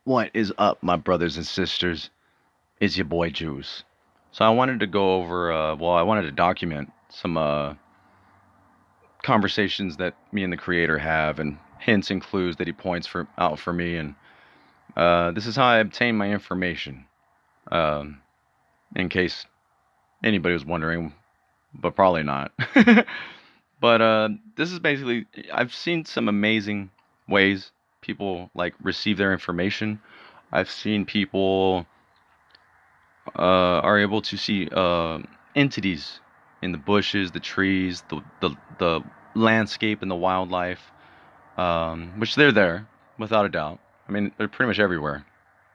What is up, my brothers and sisters? It's your boy Juice. So I wanted to go over, I wanted to document some conversations that me and the creator have, and hints and clues that he points out for me. And this is how I obtain my information, um, in case anybody was wondering, but probably not. But this is basically, I've seen some amazing ways people like receive their information. I've seen people are able to see entities in the bushes, the trees, the landscape, and the wildlife, which they're there without a doubt. I mean, they're pretty much everywhere.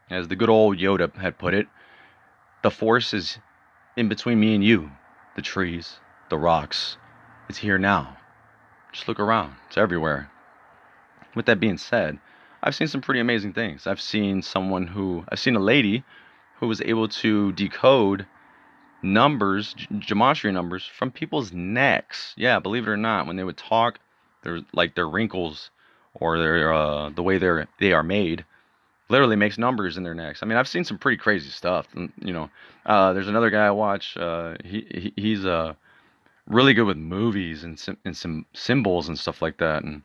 As the good old Yoda had put it, the force is in between me and you, the trees, the rocks. It's here now. Just look around. It's everywhere. With that being said, I've seen some pretty amazing things. I've seen a lady who was able to decode numbers, gematria numbers from people's necks. Yeah, believe it or not, when they would talk, their wrinkles or the way they are made literally makes numbers in their necks. I mean, I've seen some pretty crazy stuff. There's another guy I watch. He's really good with movies and some symbols and stuff like that. And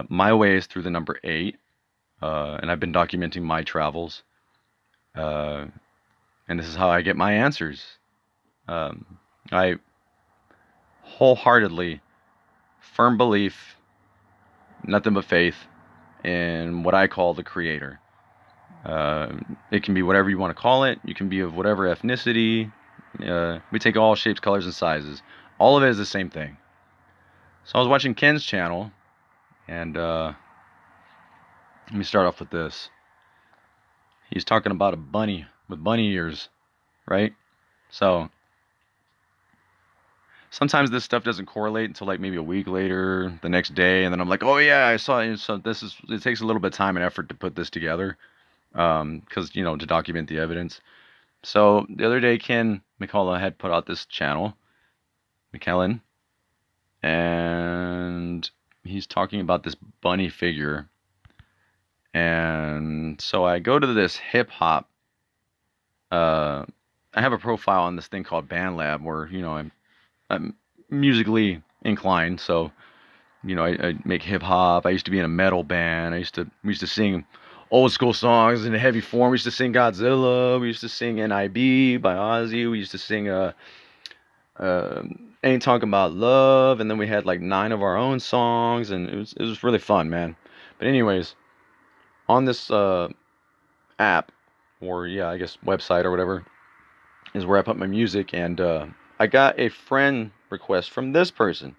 my way is through the number eight. And I've been documenting my travels. Uh, and this is how I get my answers. I wholeheartedly, firm belief, nothing but faith in what I call the creator. It can be whatever you want to call it. You can be of whatever ethnicity. We take all shapes, colors, and sizes. All of it is the same thing. So I was watching Ken's channel, and let me start off with this. He's talking about a bunny with bunny ears, right? So sometimes this stuff doesn't correlate until like maybe a week later, the next day, and then I'm like, oh yeah, I saw it. So it takes a little bit of time and effort to put this together, because to document the evidence. So the other day, Ken McCullough had put out this channel, McKellen, and he's talking about this bunny figure. And so I go to this hip hop. Uh, I have a profile on this thing called BandLab where I'm musically inclined. So I make hip hop. I used to be in a metal band. We used to sing old school songs in a heavy form. We used to sing Godzilla. We used to sing NIB by Ozzy. We used to sing uh, Ain't Talking About Love, and then we had like 9 of our own songs, and it was really fun, man. But anyways, on this app, or yeah, I guess website or whatever, is where I put my music, and I got a friend request from this person.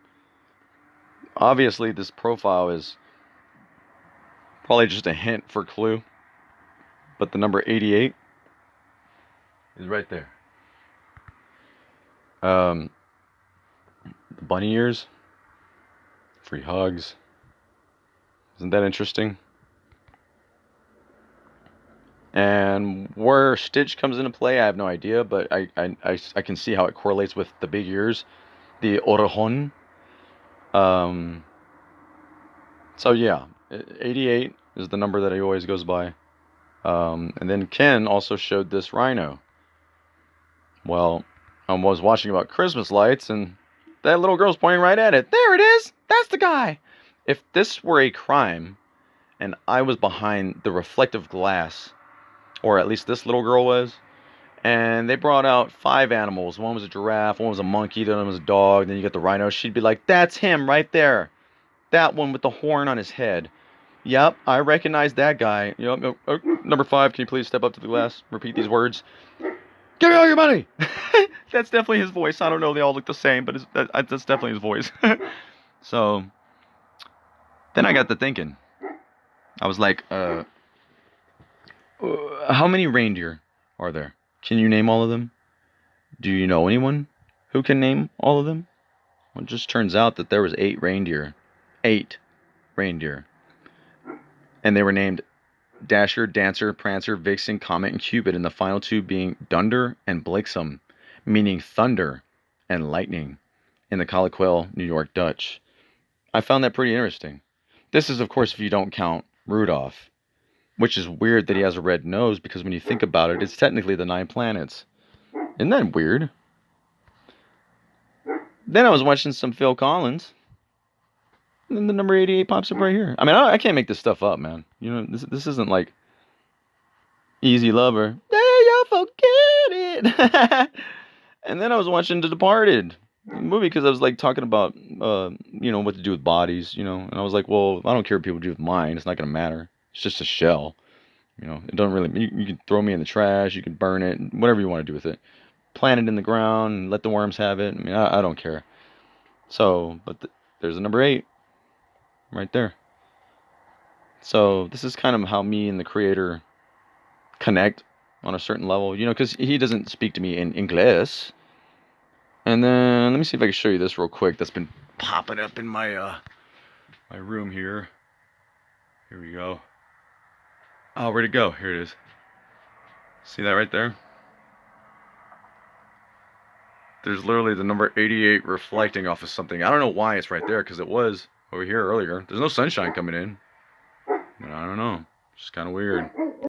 Obviously, this profile is probably just a hint for clue, but the number 88 is right there. The bunny ears, free hugs. Isn't that interesting? And where Stitch comes into play, I have no idea, but I can see how it correlates with the big ears, the Orojon. Um, so yeah, 88 is the number that he always goes by. And then Ken also showed this rhino. Well, I was watching about Christmas lights, and that little girl's pointing right at it. There it is! That's the guy! If this were a crime, and I was behind the reflective glass, or at least this little girl was, and they brought out 5 animals. One was a giraffe, one was a monkey, the other one was a dog, then you got the rhino. She'd be like, that's him right there. That one with the horn on his head. Yep, I recognize that guy. Yep, number 5, can you please step up to the glass? Repeat these words. Give me all your money! That's definitely his voice. I don't know, they all look the same, but that's definitely his voice. So, then I got to thinking. I was like, how many reindeer are there? Can you name all of them? Do you know anyone who can name all of them? Well, it just turns out that there was 8 reindeer. 8 reindeer. And they were named Dasher, Dancer, Prancer, Vixen, Comet, and Cupid, and the final 2 being Dunder and Bliksem, meaning thunder and lightning in the Colloquial New York Dutch. I found that pretty interesting. This is, of course, if you don't count Rudolph. which is weird that he has a red nose because when you think about it, it's technically the 9 planets. Isn't that weird? Then I was watching some Phil Collins, and then the number 88 pops up right here. I mean, I can't make this stuff up, man. You know, this isn't like Easy Lover. Yeah, y'all forget it. And then I was watching The Departed movie because I was like talking about, what to do with bodies, and I was like, well, I don't care what people do with mine. It's not gonna matter. It's just a shell. It don't really. You can throw me in the trash. You can burn it. Whatever you want to do with it. Plant it in the ground and let the worms have it. I mean, I don't care. So, but there's a number 8 right there. So this is kind of how me and the creator connect on a certain level, because he doesn't speak to me in English. And then let me see if I can show you this real quick. That's been popping up in my my room here. Here we go. Oh, where'd it go? Here it is. See that right there? There's literally the number 88 reflecting off of something. I don't know why it's right there, because it was over here earlier. There's no sunshine coming in. I don't know. It's just kind of weird.